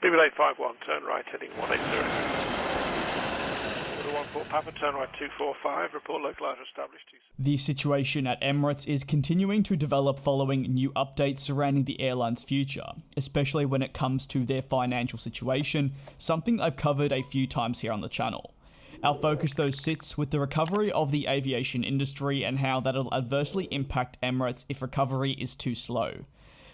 BBL 851, turn right, heading 180. 14 Papa, turn right 245, report localizer established. The situation at Emirates is continuing to develop following new updates surrounding the airline's future, especially when it comes to their financial situation, something I've covered a few times here on the channel. Our focus though sits with the recovery of the aviation industry and how that'll adversely impact Emirates if recovery is too slow.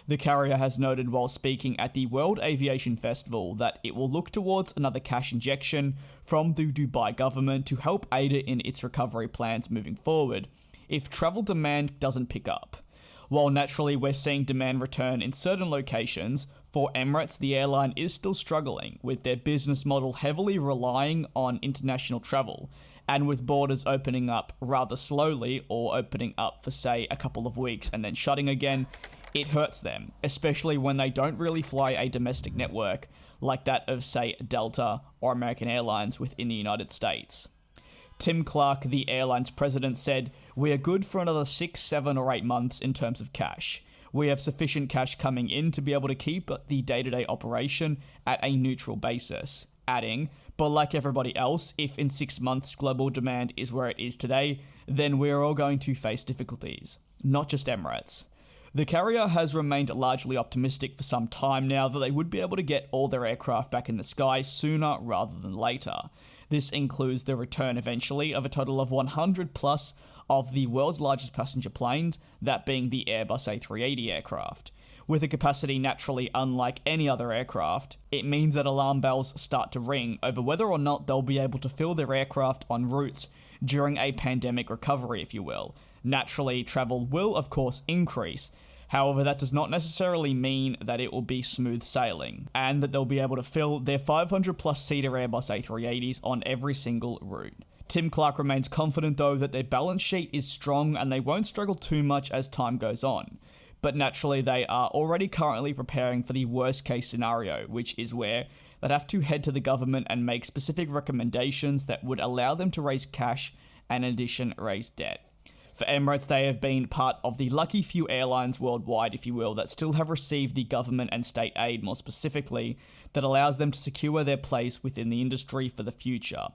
The carrier has noted while speaking at the World Aviation Festival that it will look towards another cash injection from the Dubai government to help aid it in its recovery plans moving forward if travel demand doesn't pick up. While naturally we're seeing demand return in certain locations, for Emirates the airline is still struggling with their business model heavily relying on international travel, and with borders opening up rather slowly or opening up for say a couple of weeks and then shutting again, it hurts them, especially when they don't really fly a domestic network like that of, say, Delta or American Airlines within the United States. Tim Clark, the airline's president, said, "We are good for another 6, 7 or 8 months in terms of cash. We have sufficient cash coming in to be able to keep the day-to-day operation at a neutral basis," adding, "But like everybody else, if in 6 months global demand is where it is today, then we're all going to face difficulties, not just Emirates." The carrier has remained largely optimistic for some time now that they would be able to get all their aircraft back in the sky sooner rather than later. This includes the return eventually of a total of 100 plus of the world's largest passenger planes, that being the Airbus A380 aircraft. With a capacity naturally unlike any other aircraft, it means that alarm bells start to ring over whether or not they'll be able to fill their aircraft on routes during a pandemic recovery, if you will. Naturally, travel will of course increase. However, that does not necessarily mean that it will be smooth sailing, and that they'll be able to fill their 500 plus seater Airbus A380s on every single route. Tim Clark remains confident though that their balance sheet is strong and they won't struggle too much as time goes on. But naturally they are already currently preparing for the worst case scenario, which is where they'd have to head to the government and make specific recommendations that would allow them to raise cash and in addition raise debt. For Emirates, they have been part of the lucky few airlines worldwide, if you will, that still have received the government and state aid more specifically, that allows them to secure their place within the industry for the future.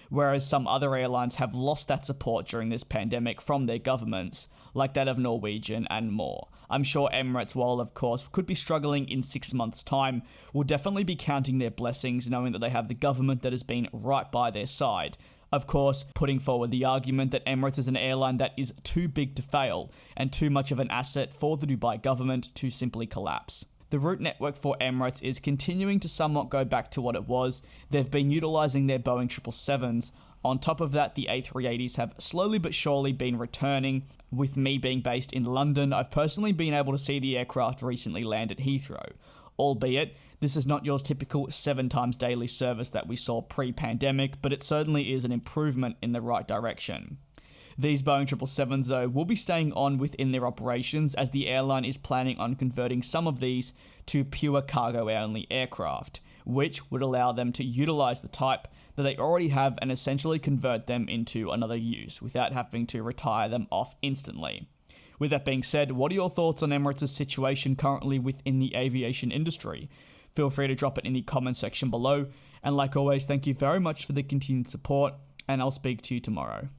Whereas some other airlines have lost that support during this pandemic from their governments, like that of Norwegian and more. I'm sure Emirates, while of course could be struggling in 6 months' time, will definitely be counting their blessings knowing that they have the government that has been right by their side. Of course, putting forward the argument that Emirates is an airline that is too big to fail and too much of an asset for the Dubai government to simply collapse. The route network for Emirates is continuing to somewhat go back to what it was. They've been utilising their Boeing 777s. On top of that, the A380s have slowly but surely been returning. With me being based in London, I've personally been able to see the aircraft recently land at Heathrow. Albeit, this is not your typical 7 times daily service that we saw pre-pandemic, but it certainly is an improvement in the right direction. These Boeing 777s though will be staying on within their operations as the airline is planning on converting some of these to pure cargo-only aircraft, which would allow them to utilise the type that they already have and essentially convert them into another use without having to retire them off instantly. With that being said, what are your thoughts on Emirates' situation currently within the aviation industry? Feel free to drop it in the comment section below, and like always, thank you very much for the continued support, and I'll speak to you tomorrow.